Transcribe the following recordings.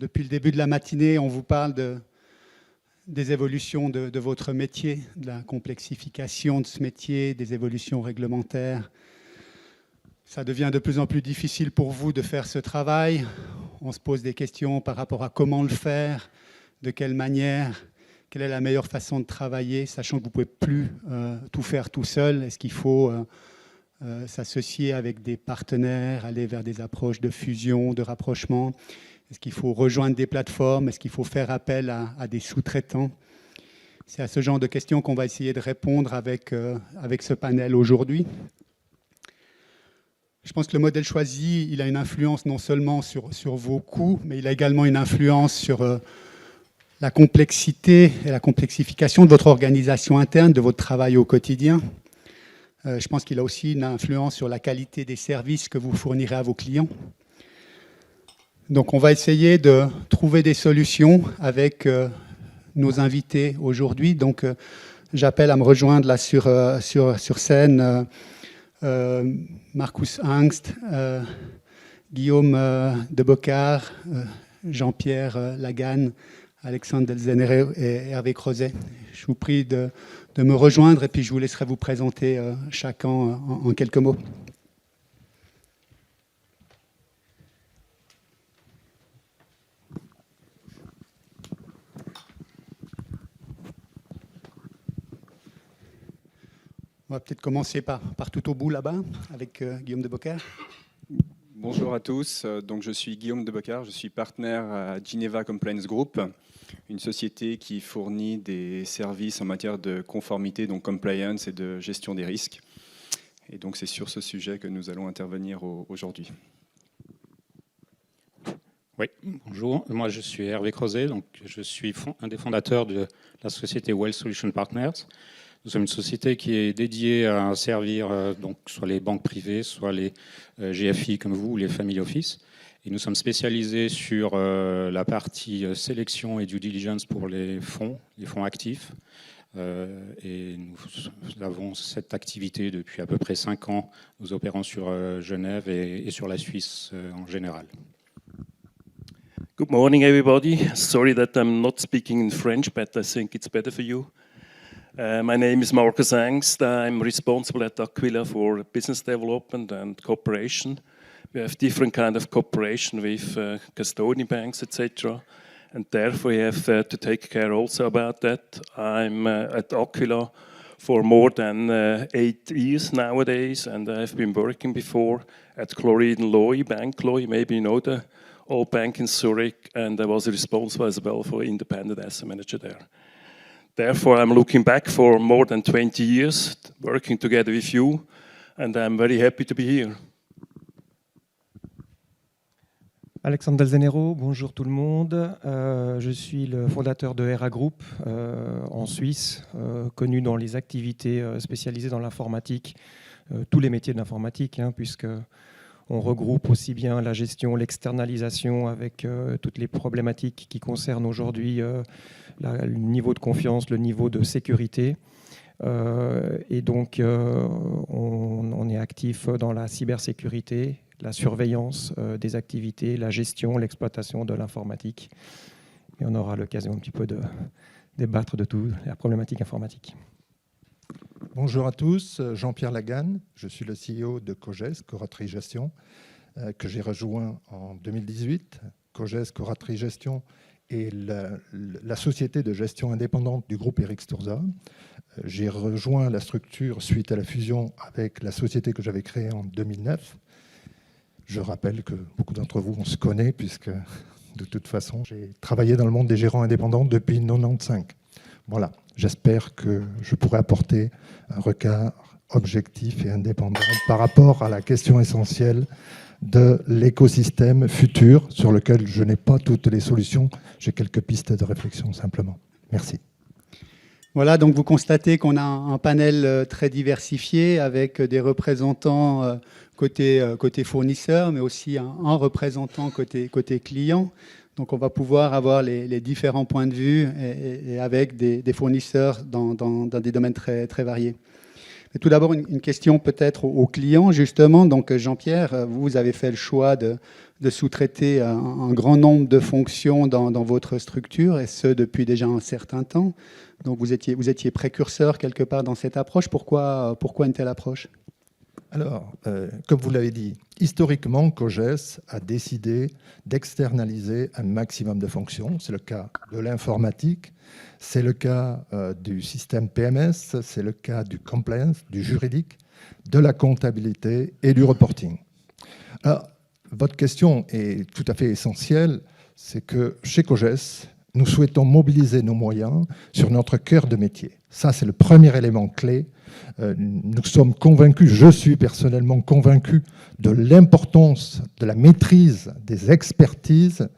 Depuis le début de la matinée, on vous parle des évolutions de votre métier, de la complexification de ce métier, des évolutions réglementaires. Ça devient de plus en plus difficile pour vous de faire ce travail. On se pose des questions par rapport à comment le faire, de quelle manière, quelle est la meilleure façon de travailler, sachant que vous ne pouvez plus tout faire tout seul. Est-ce qu'il faut s'associer avec des partenaires, aller vers des approches de fusion, de rapprochement? Est-ce qu'il faut rejoindre des plateformes? Est-ce qu'il faut faire appel à des sous-traitants? C'est à ce genre de questions qu'on va essayer de répondre avec ce panel aujourd'hui. Je pense que le modèle choisi, il a une influence non seulement sur vos coûts, mais il a également une influence sur la complexité et la complexification de votre organisation interne, de votre travail au quotidien. Je pense qu'il a aussi une influence sur la qualité des services que vous fournirez à vos clients. Donc on va essayer de trouver des solutions avec nos invités aujourd'hui. Donc j'appelle à me rejoindre là sur scène Marcus Angst, Guillaume de Bocard, Jean-Pierre Lagan, Alexandre Delzenere et Hervé Crozet. Je vous prie de me rejoindre et puis je vous laisserai vous présenter chacun en quelques mots. On va peut-être commencer par tout au bout là-bas, avec Guillaume de Bocard. Bonjour à tous, donc je suis Guillaume de Bocard, je suis partenaire à Geneva Compliance Group, une société qui fournit des services en matière de conformité, donc compliance et de gestion des risques. Et donc c'est sur ce sujet que nous allons intervenir aujourd'hui. Oui, bonjour, moi je suis Hervé Crozet, donc je suis un des fondateurs de la société Wealth Solutions Partners. Nous sommes une société qui est dédiée à servir donc soit les banques privées, soit les GFI comme vous, ou les family office. Et nous sommes spécialisés sur la partie sélection et due diligence pour les fonds actifs. Et nous avons cette activité depuis à peu près 5 ans. Nous opérons sur Genève et sur la Suisse en général. Good morning, everybody. Sorry that I'm not speaking in French, but I think it's better for you. My name is Marcus Angst. I'm responsible at Aquila for business development and cooperation. We have different kind of cooperation with custodian banks, etc. And therefore we have to take care also about that. I'm at Aquila for more than 8 years nowadays, and I've been working before at Chloride Loy, Bank Loy, maybe you know the old bank in Zurich, and I was responsible as well for independent asset manager there. Therefore, I'm looking back for more than 20 years, working together with you, and I'm very happy to be here. Alexandre Delzenero, bonjour tout le monde. Je suis le fondateur de ERA Group en Suisse, connu dans les activités spécialisées dans l'informatique, tous les métiers de l'informatique, puisque on regroupe aussi bien la gestion, l'externalisation avec toutes les problématiques qui concernent aujourd'hui le niveau de confiance, le niveau de sécurité. Et donc, on est actif dans la cybersécurité, la surveillance des activités, la gestion, l'exploitation de l'informatique. Et on aura l'occasion un petit peu de débattre de tout, la problématique informatique. Bonjour à tous, Jean-Pierre Lagan, je suis le CEO de Coges, Coratry Gestion, que j'ai rejoint en 2018. Coges, Coratry Gestion est la société de gestion indépendante du groupe Eric Sturza. J'ai rejoint la structure suite à la fusion avec la société que j'avais créée en 2009. Je rappelle que beaucoup d'entre vous, on se connaît, puisque de toute façon, j'ai travaillé dans le monde des gérants indépendants depuis 1995. Voilà, j'espère que je pourrai apporter un regard objectif et indépendant par rapport à la question essentielle de l'écosystème futur sur lequel je n'ai pas toutes les solutions. J'ai quelques pistes de réflexion simplement. Merci. Voilà, donc vous constatez qu'on a un panel très diversifié avec des représentants côté fournisseur, mais aussi un représentant côté client. Donc on va pouvoir avoir les différents points de vue et avec des fournisseurs dans des domaines très, très variés. Mais tout d'abord, une question peut-être aux clients, justement. Donc, Jean-Pierre, vous avez fait le choix de sous-traiter un grand nombre de fonctions dans votre structure, et ce, depuis déjà un certain temps. Donc, vous étiez précurseur quelque part dans cette approche. Pourquoi une telle approche ? Alors, comme vous l'avez dit, historiquement, COGES a décidé d'externaliser un maximum de fonctions. C'est le cas de l'informatique, c'est le cas du système PMS, c'est le cas du compliance, du juridique, de la comptabilité et du reporting. Alors, votre question est tout à fait essentielle, c'est que chez COGES, nous souhaitons mobiliser nos moyens sur notre cœur de métier. Ça, c'est le premier élément clé. Nous sommes convaincus, je suis personnellement convaincu de l'importance de la maîtrise des expertises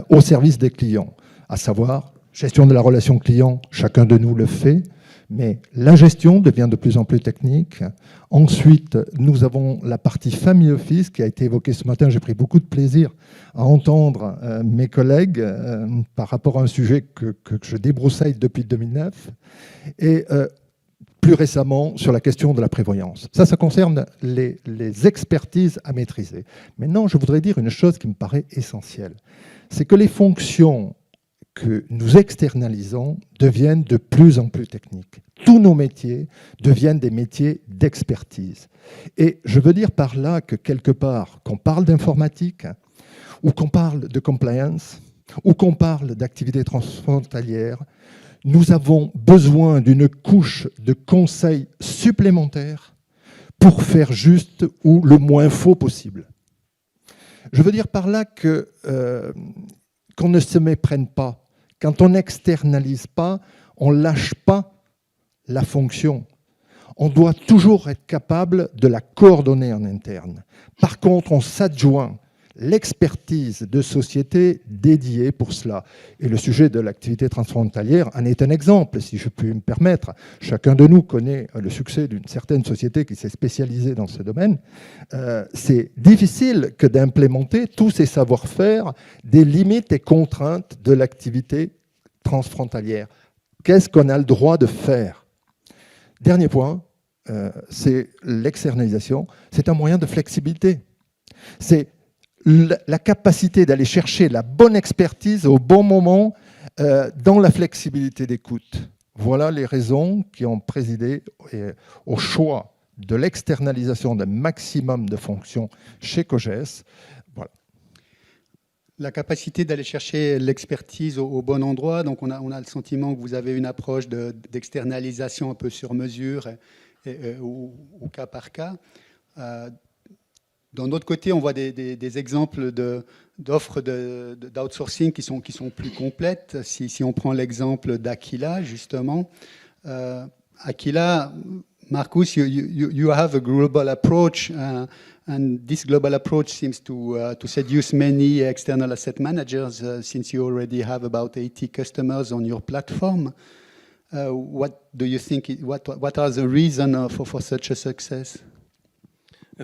au service des clients, à savoir gestion de la relation client, chacun de nous le fait, mais la gestion devient de plus en plus technique. Ensuite, nous avons la partie family office qui a été évoquée ce matin. J'ai pris beaucoup de plaisir à entendre mes collègues par rapport à un sujet que je débroussaille depuis 2009. Et plus récemment, sur la question de la prévoyance. Ça concerne les expertises à maîtriser. Maintenant, je voudrais dire une chose qui me paraît essentielle. C'est que les fonctions que nous externalisons deviennent de plus en plus techniques. Tous nos métiers deviennent des métiers d'expertise. Et je veux dire par là que quelque part, qu'on parle d'informatique, ou qu'on parle de compliance, ou qu'on parle d'activités transfrontalières, nous avons besoin d'une couche de conseils supplémentaires pour faire juste ou le moins faux possible. Je veux dire par là qu'on ne se méprenne pas. Quand on n'externalise pas, on ne lâche pas la fonction. On doit toujours être capable de la coordonner en interne. Par contre, on s'adjoint l'expertise de sociétés dédiées pour cela. Et le sujet de l'activité transfrontalière en est un exemple, si je puis me permettre. Chacun de nous connaît le succès d'une certaine société qui s'est spécialisée dans ce domaine. C'est difficile que d'implémenter tous ces savoir-faire des limites et contraintes de l'activité transfrontalière. Qu'est-ce qu'on a le droit de faire ? Dernier point, c'est l'externalisation. C'est un moyen de flexibilité. C'est la capacité d'aller chercher la bonne expertise au bon moment dans la flexibilité d'écoute. Voilà les raisons qui ont présidé au choix de l'externalisation d'un maximum de fonctions chez COGES. Voilà. La capacité d'aller chercher l'expertise au bon endroit, donc on a le sentiment que vous avez une approche d'externalisation un peu sur mesure au cas par cas. D'un autre côté, on voit des exemples d'offres d'outsourcing qui sont plus complètes. Si on prend l'exemple d'Aquila, justement, Aquila, Marcus, you have a global approach, and this global approach seems to seduce many external asset managers, since you already have about 80 customers on your platform. What do you think? What are the reasons for such a success?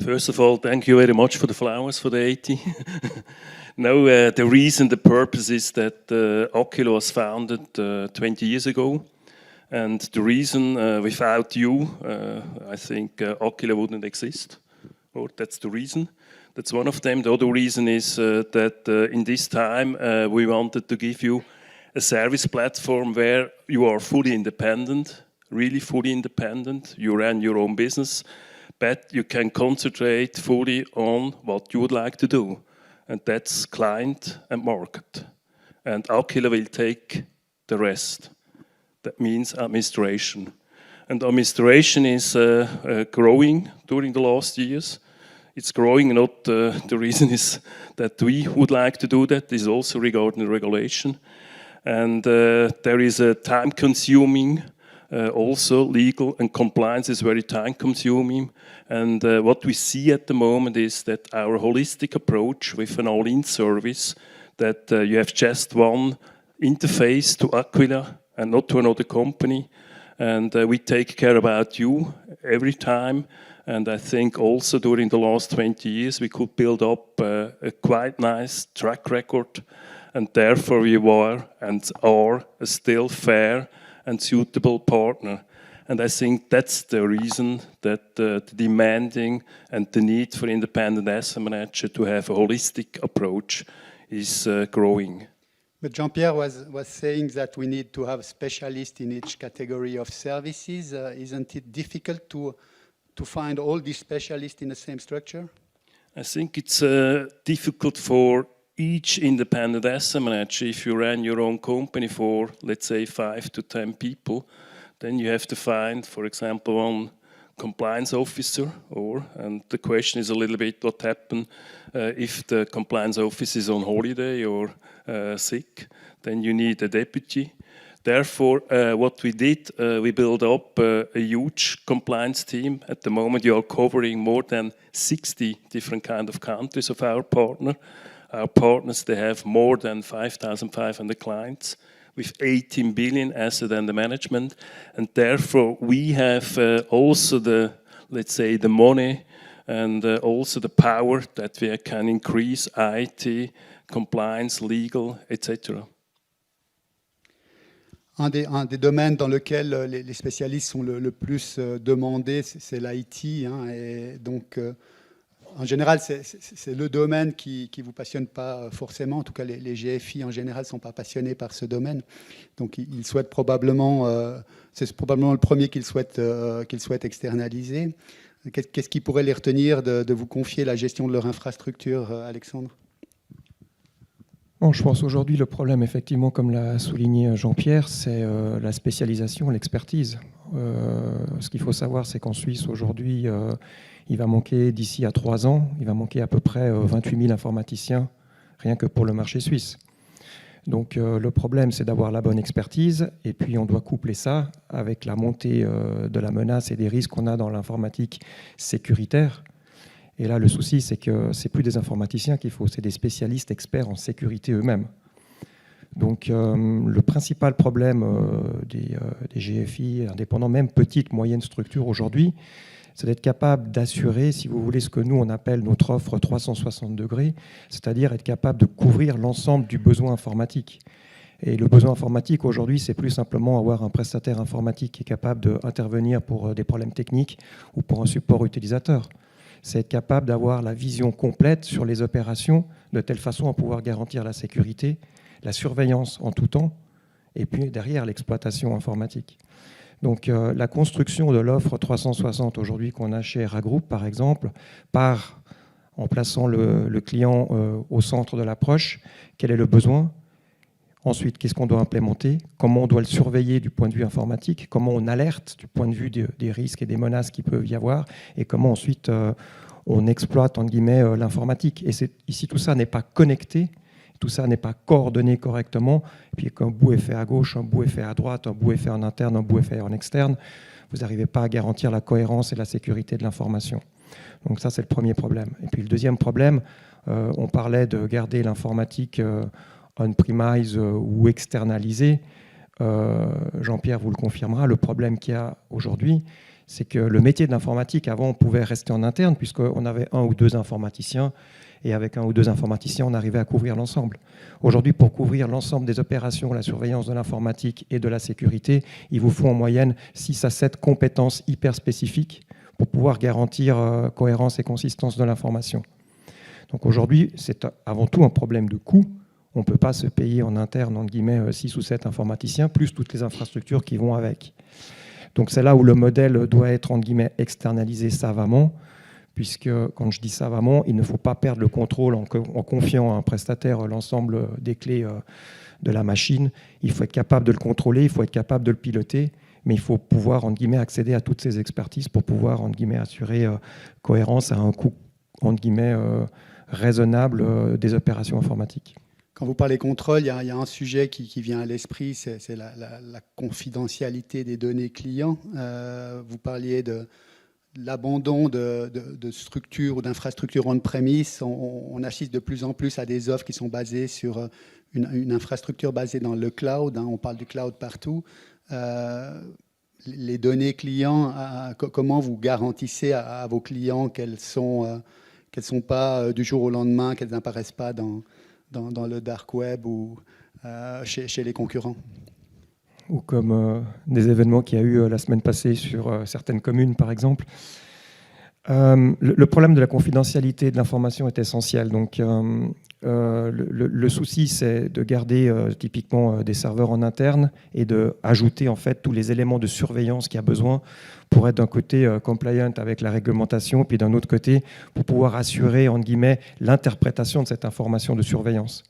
First of all, thank you very much for the flowers for the 80. No, the reason, the purpose is that Aquila was founded 20 years ago. And the reason, without you, I think Aquila wouldn't exist. Or that's the reason. That's one of them. The other reason is that in this time, we wanted to give you a service platform where you are fully independent, really fully independent. You run your own business, but you can concentrate fully on what you would like to do. And that's client and market. And Aquila will take the rest. That means administration. And administration is growing during the last years. It's growing, not the reason is that we would like to do that, is also regarding the regulation. And there is a time-consuming, also legal and compliance is very time-consuming. And what we see at the moment is that our holistic approach with an all-in service, that you have just one interface to Aquila and not to another company. And we take care about you every time. And I think also during the last 20 years, we could build up a quite nice track record. And therefore we were and are a still fair and suitable partner. And I think that's the reason that the demanding and the need for independent asset manager to have a holistic approach is growing. But Jean-Pierre was saying that we need to have specialists in each category of services. Isn't it difficult to find all these specialists in the same structure? I think it's difficult for each independent asset manager. If you run your own company for, let's say, 5 to 10 people, then you have to find, for example, one compliance officer, and the question is a little bit what happens if the compliance officer is on holiday or sick, then you need a deputy. Therefore, what we did, we built up a huge compliance team. At the moment, you are covering more than 60 different kind of countries of our partner. Our partners, they have more than 5,500 clients with 18 billion asset under management. And therefore, we have also the, let's say, the money and also the power that we can increase IT, compliance, legal, etc. Un des domaines dans lequel les spécialistes sont le plus demandés, c'est l'IT. Hein, et donc, en général, c'est le domaine qui ne vous passionne pas forcément. En tout cas, les GFI, en général, ne sont pas passionnés par ce domaine. Donc, ils souhaitent probablement... c'est probablement le premier qu'ils souhaitent externaliser. Qu'est-ce qui pourrait les retenir de vous confier la gestion de leur infrastructure, Alexandre ? Bon, je pense aujourd'hui le problème, effectivement, comme l'a souligné Jean-Pierre, c'est la spécialisation, l'expertise. Ce qu'il faut savoir, c'est qu'en Suisse, aujourd'hui, il va manquer, d'ici à 3 ans, il va manquer à peu près 28 000 informaticiens, rien que pour le marché suisse. Donc le problème, c'est d'avoir la bonne expertise, et puis on doit coupler ça avec la montée de la menace et des risques qu'on a dans l'informatique sécuritaire. Et là, le souci, c'est que ce n'est plus des informaticiens qu'il faut, c'est des spécialistes experts en sécurité eux-mêmes. Donc le principal problème des GFI indépendants, même petites, moyennes structures aujourd'hui, c'est d'être capable d'assurer, si vous voulez, ce que nous, on appelle notre offre 360 degrés, c'est-à-dire être capable de couvrir l'ensemble du besoin informatique. Et le besoin informatique, aujourd'hui, c'est plus simplement avoir un prestataire informatique qui est capable d'intervenir pour des problèmes techniques ou pour un support utilisateur. C'est être capable d'avoir la vision complète sur les opérations, de telle façon à pouvoir garantir la sécurité, la surveillance en tout temps, et puis derrière l'exploitation informatique. Donc la construction de l'offre 360 aujourd'hui qu'on a chez ERA Group, par exemple, part en plaçant le client au centre de l'approche. Quel est le besoin ? Ensuite, qu'est-ce qu'on doit implémenter ? Comment on doit le surveiller du point de vue informatique ? Comment on alerte du point de vue des risques et des menaces qui peuvent y avoir ? Et comment ensuite on exploite, entre guillemets, l'informatique ? Et ici, tout ça n'est pas connecté, tout ça n'est pas coordonné correctement. Et puis qu'un bout est fait à gauche, un bout est fait à droite, un bout est fait en interne, un bout est fait en externe. Vous n'arrivez pas à garantir la cohérence et la sécurité de l'information. Donc ça, c'est le premier problème. Et puis le deuxième problème, on parlait de garder l'informatique on-premise ou externalisée. Jean-Pierre vous le confirmera, le problème qu'il y a aujourd'hui, c'est que le métier de l'informatique, avant, on pouvait rester en interne puisqu'on avait 1 ou 2 informaticiens, et avec 1 ou 2 informaticiens, on arrivait à couvrir l'ensemble. Aujourd'hui, pour couvrir l'ensemble des opérations, la surveillance de l'informatique et de la sécurité, il vous faut en moyenne 6 à 7 compétences hyper spécifiques pour pouvoir garantir cohérence et consistance de l'information. Donc aujourd'hui, c'est avant tout un problème de coût. On ne peut pas se payer en interne, entre guillemets, 6 ou 7 informaticiens, plus toutes les infrastructures qui vont avec. Donc c'est là où le modèle doit être, entre guillemets, externalisé savamment, puisque, quand je dis savamment, il ne faut pas perdre le contrôle en confiant à un prestataire l'ensemble des clés de la machine. Il faut être capable de le contrôler, il faut être capable de le piloter, mais il faut pouvoir, entre guillemets, accéder à toutes ces expertises pour pouvoir, entre guillemets, assurer cohérence à un coût, entre guillemets, raisonnable des opérations informatiques. Quand vous parlez contrôle, il y a un sujet qui vient à l'esprit, c'est la confidentialité des données clients. Vous parliez de l'abandon de structures ou d'infrastructures on-premise. On assiste de plus en plus à des offres qui sont basées sur une infrastructure basée dans le cloud. On parle du cloud partout. Les données clients, comment vous garantissez à vos clients qu'elles sont pas du jour au lendemain, qu'elles n'apparaissent pas dans le dark web ou chez les concurrents? ou comme des événements qu'il y a eu la semaine passée sur certaines communes, par exemple. Le problème de la confidentialité de l'information est essentiel. Donc, le souci, c'est de garder typiquement des serveurs en interne et d'ajouter en fait tous les éléments de surveillance qu'il y a besoin pour être d'un côté compliant avec la réglementation, puis d'un autre côté pour pouvoir assurer entre guillemets l'interprétation de cette information de surveillance.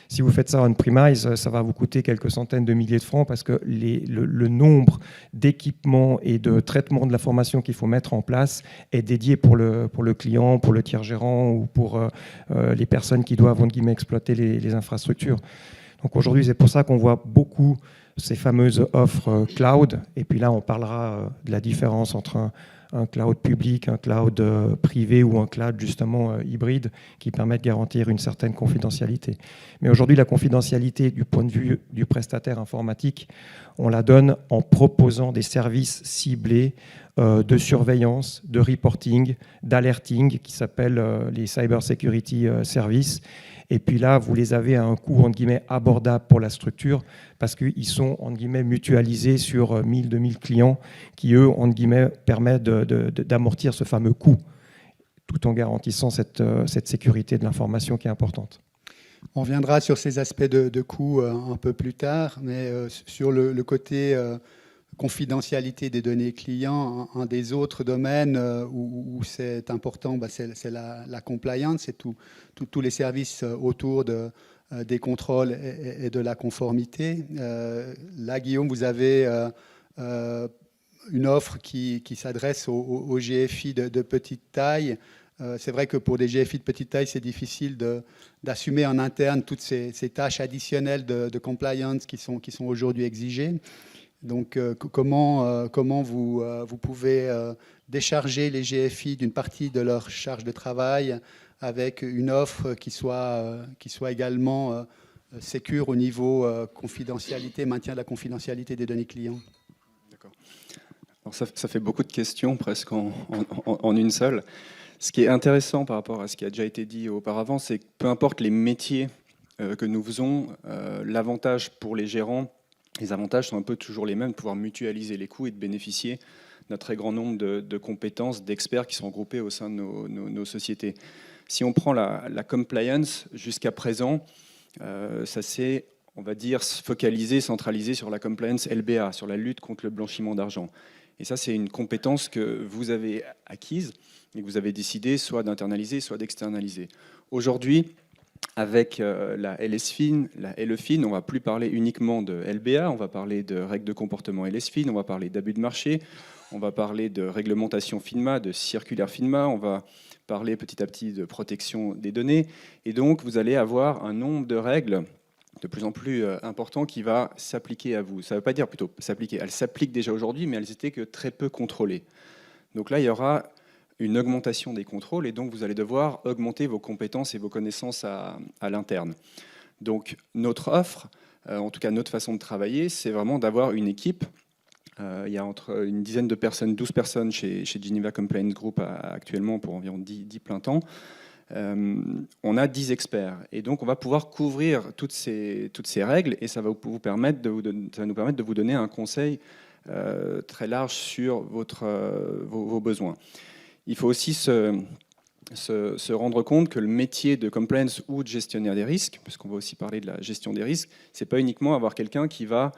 Si vous faites ça on-premise, ça va vous coûter quelques centaines de milliers de francs parce que le nombre d'équipements et de traitements de l'information qu'il faut mettre en place est dédié pour le client, pour le tiers gérant ou pour les personnes qui doivent entre guillemets, exploiter les infrastructures. Donc aujourd'hui, c'est pour ça qu'on voit beaucoup ces fameuses offres cloud. Et puis là, on parlera de la différence entre un cloud public, un cloud privé ou un cloud justement hybride qui permet de garantir une certaine confidentialité. Mais aujourd'hui, la confidentialité du point de vue du prestataire informatique, on la donne en proposant des services ciblés de surveillance, de reporting, d'alerting qui s'appellent les Cyber Security Services. Et puis là, vous les avez à un coût entre guillemets abordable pour la structure parce qu'ils sont entre guillemets mutualisés sur 1000, 2000 clients qui, eux, entre guillemets, permettent d'amortir ce fameux coût tout en garantissant cette sécurité de l'information qui est importante. On reviendra sur ces aspects de coût un peu plus tard, mais sur le côté confidentialité des données clients, un des autres domaines où c'est important, c'est la compliance, c'est tous les services autour des contrôles et de la conformité. Là, Guillaume, vous avez une offre qui s'adresse aux GFI de petite taille. C'est vrai que pour des GFI de petite taille, c'est difficile d'assumer en interne toutes ces tâches additionnelles de compliance qui sont aujourd'hui exigées. Donc, comment vous pouvez décharger les GFI d'une partie de leur charge de travail avec une offre qui soit également sécure au niveau confidentialité, maintien de la confidentialité des données clients? D'accord. Alors ça fait beaucoup de questions presque en une seule. Ce qui est intéressant par rapport à ce qui a déjà été dit auparavant, c'est que peu importe les métiers que nous faisons, l'avantage pour les gérants, les avantages sont un peu toujours les mêmes, de pouvoir mutualiser les coûts et de bénéficier d'un très grand nombre de compétences, d'experts qui sont regroupés au sein de nos sociétés. Si on prend la compliance, jusqu'à présent, ça s'est, on va dire, focalisé, centralisé sur la compliance LBA, sur la lutte contre le blanchiment d'argent. Et ça, c'est une compétence que vous avez acquise et que vous avez décidé soit d'internaliser, soit d'externaliser. Aujourd'hui, avec la LSFIN, la LEFIN, on ne va plus parler uniquement de LBA, on va parler de règles de comportement LSFIN, on va parler d'abus de marché, on va parler de réglementation FINMA, de circulaire FINMA, on va parler petit à petit de protection des données. Et donc, vous allez avoir un nombre de règles de plus en plus important qui va s'appliquer à vous. Ça ne veut pas dire plutôt s'appliquer. Elles s'appliquent déjà aujourd'hui, mais elles étaient que très peu contrôlées. Donc là, il y aura une augmentation des contrôles et donc vous allez devoir augmenter vos compétences et vos connaissances à l'interne. Donc notre offre, en tout cas notre façon de travailler, c'est vraiment d'avoir une équipe. Il y a entre une dizaine de personnes, 12 personnes chez Geneva Compliance Group actuellement pour environ 10 plein temps. On a 10 experts et donc on va pouvoir couvrir toutes ces règles et ça va nous permettre de vous donner un conseil très large sur vos besoins. Il faut aussi se rendre compte que le métier de compliance ou de gestionnaire des risques, parce qu'on va aussi parler de la gestion des risques, c'est pas uniquement avoir quelqu'un qui va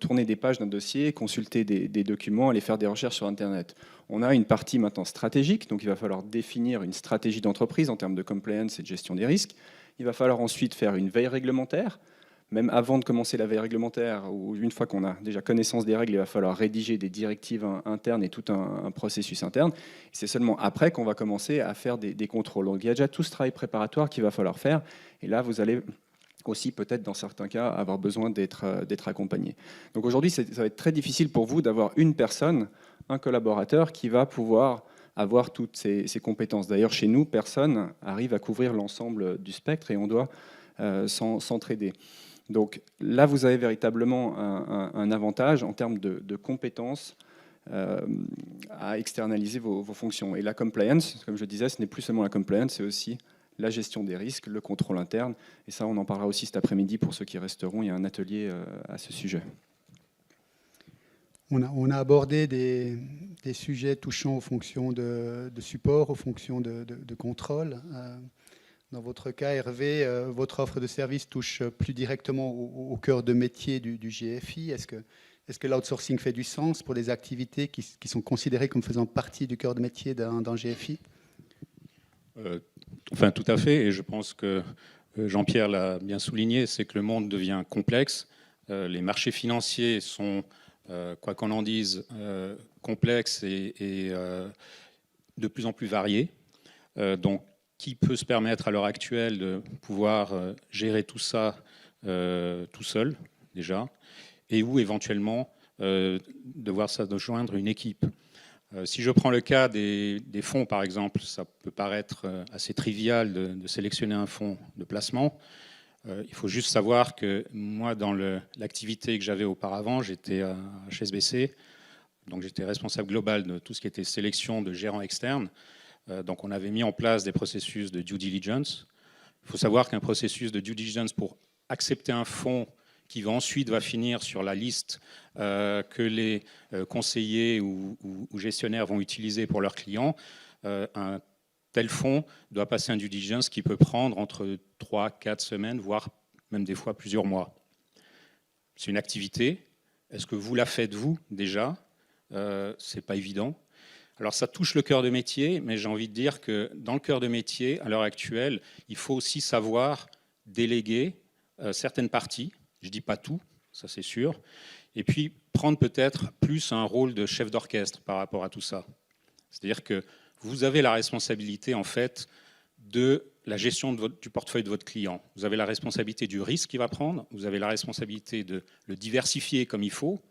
tourner des pages d'un dossier, consulter des documents, aller faire des recherches sur Internet. On a une partie maintenant stratégique, donc il va falloir définir une stratégie d'entreprise en termes de compliance et de gestion des risques. Il va falloir ensuite faire une veille réglementaire. Même avant de commencer la veille réglementaire, ou une fois qu'on a déjà connaissance des règles, il va falloir rédiger des directives internes et tout un processus interne. C'est seulement après qu'on va commencer à faire des contrôles. Donc il y a déjà tout ce travail préparatoire qu'il va falloir faire. Et là, vous allez aussi peut-être dans certains cas avoir besoin d'être accompagné. Donc aujourd'hui, ça va être très difficile pour vous d'avoir une personne, un collaborateur qui va pouvoir avoir toutes ces compétences. D'ailleurs, chez nous, personne arrive à couvrir l'ensemble du spectre et on doit s'entraider. Donc là, vous avez véritablement un avantage en termes de compétences à externaliser vos fonctions. Et la compliance, comme je disais, ce n'est plus seulement la compliance, c'est aussi la gestion des risques, le contrôle interne. Et ça, on en parlera aussi cet après-midi pour ceux qui resteront. Il y a un atelier à ce sujet. On a abordé des sujets touchant aux fonctions de support, aux fonctions de contrôle. Dans votre cas, Hervé, votre offre de service touche plus directement au cœur de métier du GFI. Est-ce que l'outsourcing fait du sens pour des activités qui sont considérées comme faisant partie du cœur de métier d'un GFI ? Enfin, tout à fait. Et je pense que Jean-Pierre l'a bien souligné, c'est que le monde devient complexe. Les marchés financiers sont, quoi qu'on en dise, complexes et de plus en plus variés. Donc, qui peut se permettre à l'heure actuelle de pouvoir gérer tout ça tout seul, déjà, et où éventuellement devoir joindre une équipe. Si je prends le cas des fonds, par exemple, ça peut paraître assez trivial de sélectionner un fonds de placement. Il faut juste savoir que moi, dans l'activité que j'avais auparavant, j'étais à HSBC, donc j'étais responsable global de tout ce qui était sélection de gérants externes. Donc on avait mis en place des processus de due diligence. Il faut savoir qu'un processus de due diligence pour accepter un fonds qui ensuite va finir sur la liste que les conseillers ou gestionnaires vont utiliser pour leurs clients, un tel fonds doit passer un due diligence qui peut prendre entre 3-4 semaines, voire même des fois plusieurs mois. C'est une activité. Est-ce que vous la faites, vous, déjà ? Ce n'est pas évident. Alors ça touche le cœur de métier, mais j'ai envie de dire que dans le cœur de métier, à l'heure actuelle, il faut aussi savoir déléguer certaines parties. Je ne dis pas tout, ça c'est sûr. Et puis prendre peut-être plus un rôle de chef d'orchestre par rapport à tout ça. C'est-à-dire que vous avez la responsabilité en fait de la gestion du portefeuille de votre client. Vous avez la responsabilité du risque qu'il va prendre, vous avez la responsabilité de le diversifier comme il faut,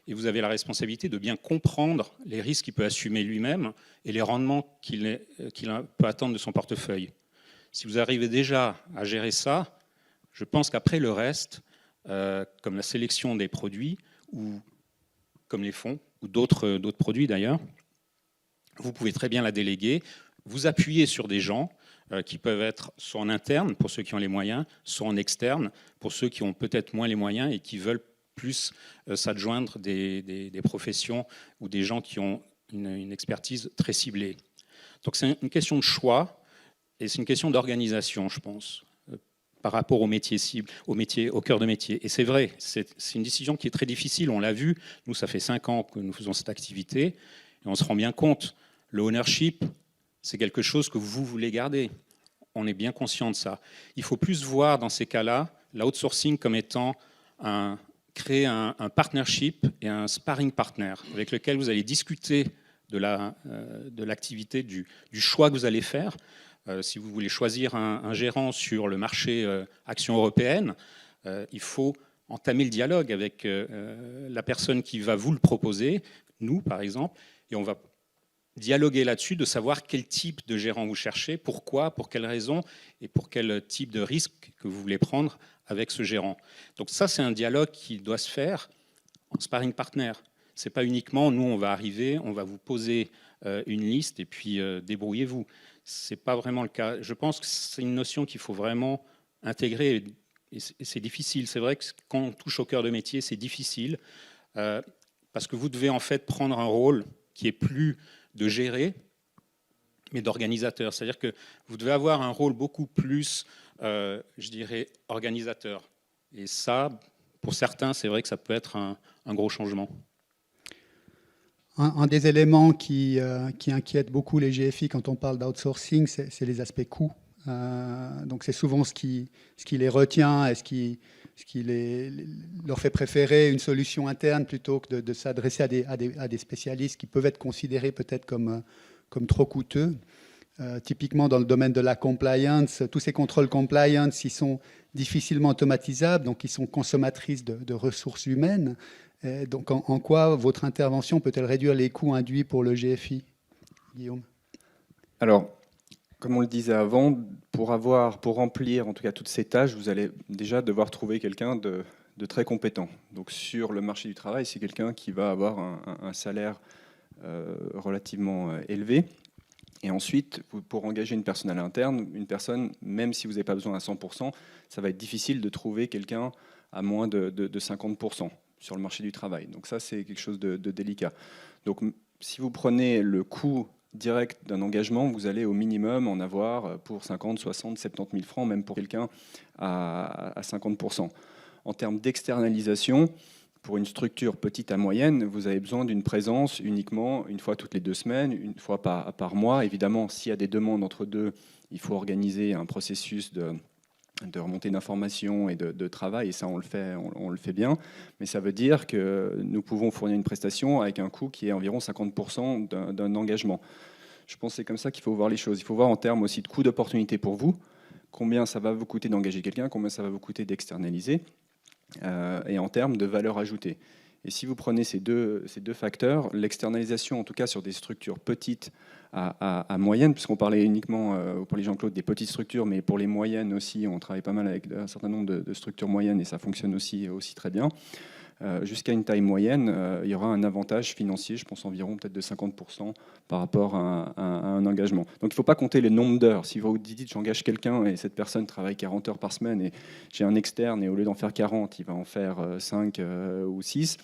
et vous avez la responsabilité de bien comprendre les risques qu'il peut assumer lui-même et les rendements qu'il peut attendre de son portefeuille. Si vous arrivez déjà à gérer ça, je pense qu'après le reste, comme la sélection des produits, ou comme les fonds, ou d'autres produits d'ailleurs, vous pouvez très bien la déléguer, vous appuyer sur des gens qui peuvent être soit en interne, pour ceux qui ont les moyens, soit en externe, pour ceux qui ont peut-être moins les moyens et qui veulent plus s'adjoindre des professions ou des gens qui ont une expertise très ciblée. Donc c'est une question de choix et c'est une question d'organisation, je pense, par rapport au métier cible, au cœur de métier. Et c'est vrai, c'est une décision qui est très difficile, on l'a vu. Nous, ça fait 5 ans que nous faisons cette activité et on se rend bien compte, le ownership, c'est quelque chose que vous voulez garder. On est bien conscient de ça. Il faut plus voir dans ces cas-là l'outsourcing comme étant créer un partnership et un sparring partner avec lequel vous allez discuter de l'activité, du choix que vous allez faire. Si vous voulez choisir un gérant sur le marché action européenne, il faut entamer le dialogue avec la personne qui va vous le proposer, nous par exemple, et on va dialoguer là-dessus, de savoir quel type de gérant vous cherchez, pourquoi, pour quelles raisons et pour quel type de risque que vous voulez prendre avec ce gérant. Donc ça, c'est un dialogue qui doit se faire en sparring partner. Ce n'est pas uniquement, nous, on va arriver, on va vous poser une liste et puis débrouillez-vous. Ce n'est pas vraiment le cas. Je pense que c'est une notion qu'il faut vraiment intégrer et c'est difficile. C'est vrai que quand on touche au cœur de métier, c'est difficile parce que vous devez en fait prendre un rôle qui est plus de gérer, mais d'organisateur. C'est-à-dire que vous devez avoir un rôle beaucoup plus, je dirais, organisateur. Et ça, pour certains, c'est vrai que ça peut être un gros changement. Un des éléments qui inquiète beaucoup les GFI quand on parle d'outsourcing, c'est les aspects coûts. Donc c'est souvent ce qui les retient et ce qui leur fait préférer une solution interne plutôt que de s'adresser à des spécialistes qui peuvent être considérés peut-être comme trop coûteux. Typiquement dans le domaine de la compliance, tous ces contrôles compliance, ils sont difficilement automatisables, donc ils sont consommatrices de ressources humaines. Donc en quoi votre intervention peut-elle réduire les coûts induits pour le GFI, Guillaume ? Alors, comme on le disait avant, pour remplir en tout cas toutes ces tâches, vous allez déjà devoir trouver quelqu'un de très compétent. Donc sur le marché du travail, c'est quelqu'un qui va avoir un salaire relativement élevé. Et ensuite, pour engager une personne à l'interne, une personne, même si vous n'avez pas besoin à 100%, ça va être difficile de trouver quelqu'un à moins de 50%. sur le marché du travail. Donc ça, c'est quelque chose de délicat. Donc si vous prenez le coût direct d'un engagement, vous allez au minimum en avoir pour 50, 60, 70 000 francs, même pour quelqu'un à 50%. En termes d'externalisation, pour une structure petite à moyenne, vous avez besoin d'une présence uniquement une fois toutes les 2 semaines, une fois par mois. Évidemment, s'il y a des demandes entre deux, il faut organiser un processus de remontée d'informations et de travail, et ça on le fait bien, mais ça veut dire que nous pouvons fournir une prestation avec un coût qui est environ 50% d'un engagement. Je pense que c'est comme ça qu'il faut voir les choses. Il faut voir en termes aussi de coût d'opportunité pour vous, combien ça va vous coûter d'engager quelqu'un, combien ça va vous coûter d'externaliser, et en termes de valeur ajoutée. Et si vous prenez ces deux facteurs, l'externalisation, en tout cas sur des structures petites à moyennes, puisqu'on parlait uniquement pour les Jean-Claude des petites structures, mais pour les moyennes aussi, on travaille pas mal avec un certain nombre de structures moyennes et ça fonctionne aussi très bien. Jusqu'à une taille moyenne, il y aura un avantage financier, je pense environ peut-être de 50% par rapport à un engagement. Donc il ne faut pas compter le nombre d'heures. Si vous dites j'engage quelqu'un et cette personne travaille 40 heures par semaine et j'ai un externe et au lieu d'en faire 40, il va en faire 5 ou 6,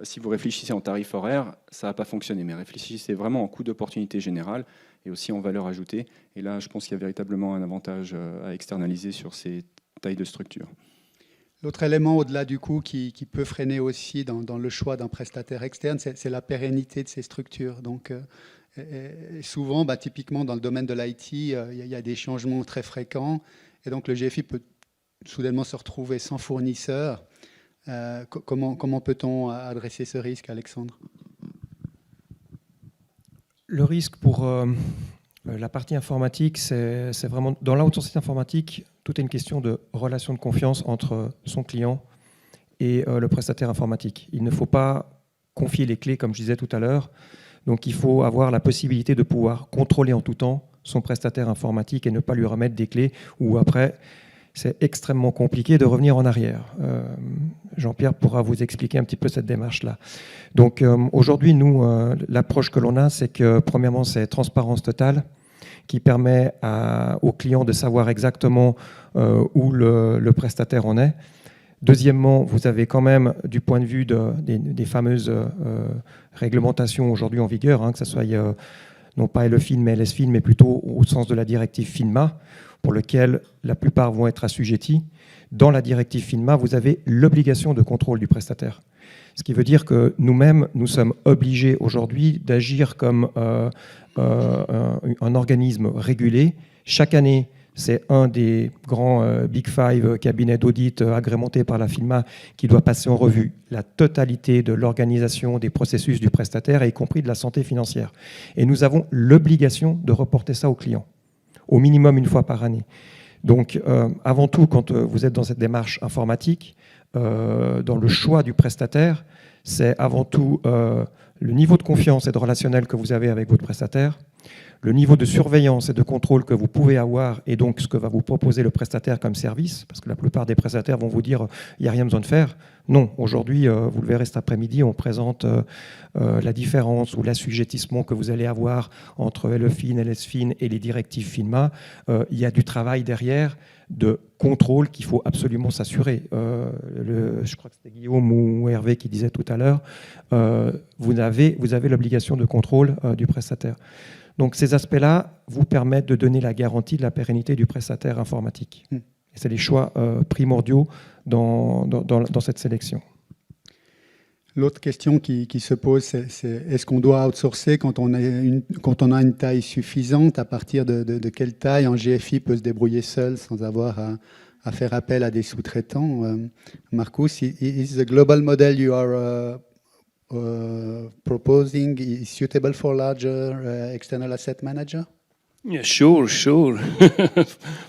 si vous réfléchissez en tarif horaire, ça ne va pas fonctionner. Mais réfléchissez vraiment en coût d'opportunité générale et aussi en valeur ajoutée. Et là, je pense qu'il y a véritablement un avantage à externaliser sur ces tailles de structure. L'autre élément au-delà du coût qui peut freiner aussi dans le choix d'un prestataire externe, c'est la pérennité de ces structures. Donc, et souvent, typiquement dans le domaine de l'IT, il y a des changements très fréquents. Et donc, le GFI peut soudainement se retrouver sans fournisseur. Comment peut-on adresser ce risque, Alexandre ? Le risque pour la partie informatique, c'est vraiment, dans l'outsourcing informatique, tout est une question de relation de confiance entre son client et le prestataire informatique. Il ne faut pas confier les clés, comme je disais tout à l'heure. Donc, il faut avoir la possibilité de pouvoir contrôler en tout temps son prestataire informatique et ne pas lui remettre des clés où après, c'est extrêmement compliqué de revenir en arrière. Jean-Pierre pourra vous expliquer un petit peu cette démarche-là. Donc, aujourd'hui, nous, l'approche que l'on a, c'est que, premièrement, c'est transparence totale, qui permet aux clients de savoir exactement où le prestataire en est. Deuxièmement, vous avez quand même, du point de vue des fameuses réglementations aujourd'hui en vigueur, que ce soit non pas LFIN, mais LSFIN, mais plutôt au sens de la directive FINMA, pour lequel la plupart vont être assujettis. Dans la directive FINMA, vous avez l'obligation de contrôle du prestataire. Ce qui veut dire que nous-mêmes, nous sommes obligés aujourd'hui d'agir comme un organisme régulé. Chaque année, c'est un des grands Big Five cabinets d'audit agrémentés par la FINMA qui doit passer en revue la totalité de l'organisation des processus du prestataire, y compris de la santé financière. Et nous avons l'obligation de reporter ça aux clients, au minimum une fois par année. Donc, avant tout, quand vous êtes dans cette démarche informatique, dans le choix du prestataire, c'est avant tout le niveau de confiance et de relationnel que vous avez avec votre prestataire, le niveau de surveillance et de contrôle que vous pouvez avoir et donc ce que va vous proposer le prestataire comme service, parce que la plupart des prestataires vont vous dire il n'y a rien besoin de faire. Non, aujourd'hui, vous le verrez cet après-midi, on présente la différence ou l'assujettissement que vous allez avoir entre LFIN, LSFIN et les directives FINMA. Il y a du travail derrière de contrôle qu'il faut absolument s'assurer. Je crois que c'était Guillaume ou Hervé qui disait tout à l'heure, vous avez l'obligation de contrôle du prestataire. Donc ces aspects-là vous permettent de donner la garantie de la pérennité du prestataire informatique. Et c'est les choix primordiaux dans cette sélection. L'autre question qui se pose, c'est est-ce qu'on doit outsourcer quand on a une taille suffisante? À partir de quelle taille un GFI peut se débrouiller seul sans avoir à faire appel à des sous-traitants? Marcus, is the global model you are proposing is suitable for larger external asset manager? Yeah, sure.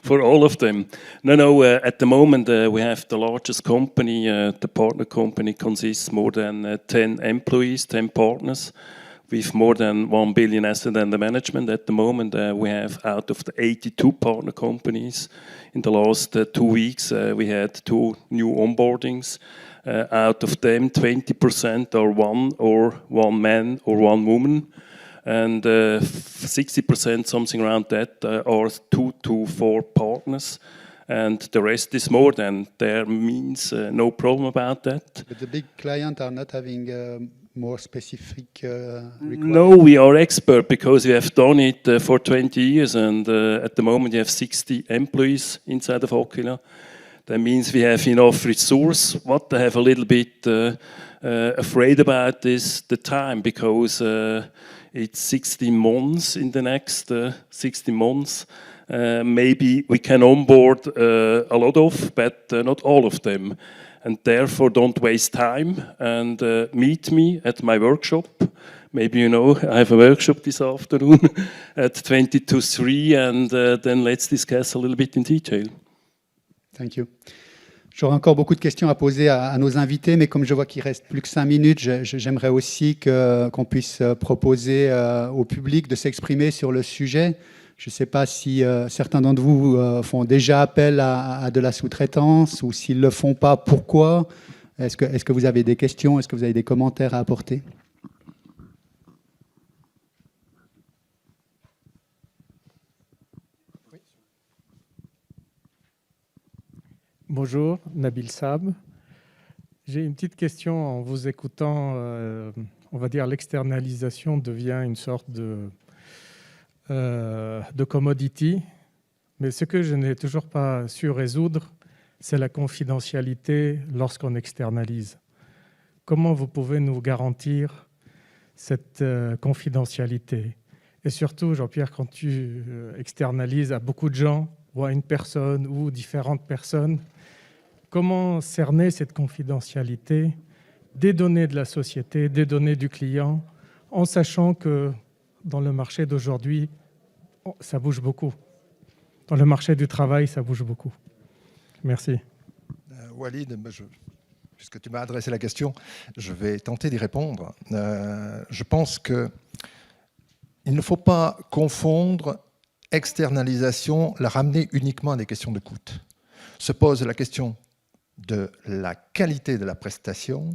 For all of them. No, at the moment we have the largest company, the partner company consists more than 10 employees, 10 partners, with more than 1 billion asset under management. At the moment we have out of the 82 partner companies, in the last 2 weeks we had 2 new onboardings. Out of them, 20% are one man or one woman, and 60%, something around that, are 2 to 4 partners. and the rest is more than there means no problem about that. But the big clients are not having more specific requirements? No, we are expert because we have done it for 20 years, and at the moment we have 60 employees inside of Aquila. That means we have enough resource. What I have a little bit afraid about is the time, because it's 16 months in the next 16 months. Maybe we can onboard a lot of, but not all of them. And therefore, don't waste time and meet me at my workshop. Maybe you know, I have a workshop this afternoon at 20 to 3, and then let's discuss a little bit in detail. Thank you. J'aurais encore beaucoup de questions à poser à nos invités, mais comme je vois qu'il reste plus que 5 minutes, j'aimerais aussi qu'on puisse proposer au public de s'exprimer sur le sujet. Je ne sais pas si certains d'entre vous font déjà appel à de la sous-traitance, ou s'ils ne le font pas, pourquoi? Est-ce que vous avez des questions? Est-ce que vous avez des commentaires à apporter? Bonjour, Nabil Sab. J'ai une petite question en vous écoutant. On va dire l'externalisation devient une sorte de commodity. Mais ce que je n'ai toujours pas su résoudre, c'est la confidentialité lorsqu'on externalise. Comment vous pouvez nous garantir cette confidentialité? Et surtout, Jean-Pierre, quand tu externalises à beaucoup de gens, ou à une personne, ou différentes personnes, comment cerner cette confidentialité des données de la société, des données du client, en sachant que dans le marché d'aujourd'hui, ça bouge beaucoup. Dans le marché du travail, ça bouge beaucoup. Merci. Walid, puisque tu m'as adressé la question, je vais tenter d'y répondre. Je pense qu'il ne faut pas confondre externalisation, la ramener uniquement à des questions de coût. Se pose la question de la qualité de la prestation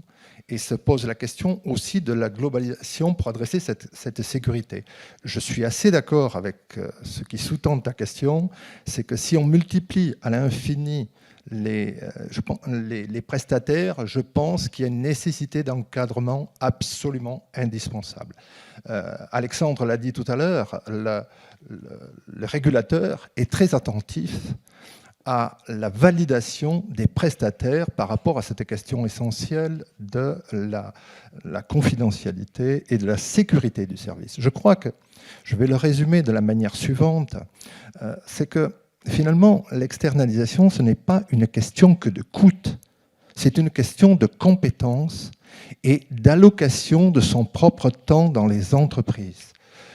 et se pose la question aussi de la globalisation pour adresser cette sécurité. Je suis assez d'accord avec ce qui sous-tend ta question, c'est que si on multiplie à l'infini les prestataires, je pense qu'il y a une nécessité d'encadrement absolument indispensable. Alexandre l'a dit tout à l'heure, le régulateur est très attentif à la validation des prestataires par rapport à cette question essentielle de la confidentialité et de la sécurité du service. Je crois que, je vais le résumer de la manière suivante, c'est que finalement, l'externalisation, ce n'est pas une question que de coût, c'est une question de compétence et d'allocation de son propre temps dans les entreprises.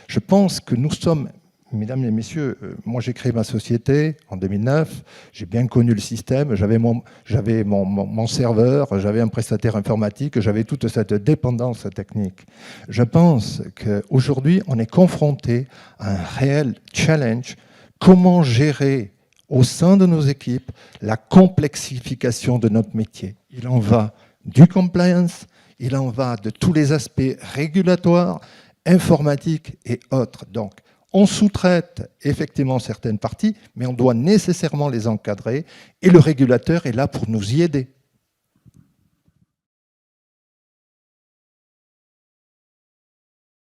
Je pense que nous sommes... Mesdames et messieurs, moi j'ai créé ma société en 2009, j'ai bien connu le système, j'avais mon serveur, j'avais un prestataire informatique, j'avais toute cette dépendance technique. Je pense qu'aujourd'hui on est confronté à un réel challenge, comment gérer au sein de nos équipes la complexification de notre métier. Il en va du compliance, il en va de tous les aspects régulatoires, informatiques et autres. Donc, on sous-traite effectivement certaines parties, mais on doit nécessairement les encadrer et le régulateur est là pour nous y aider.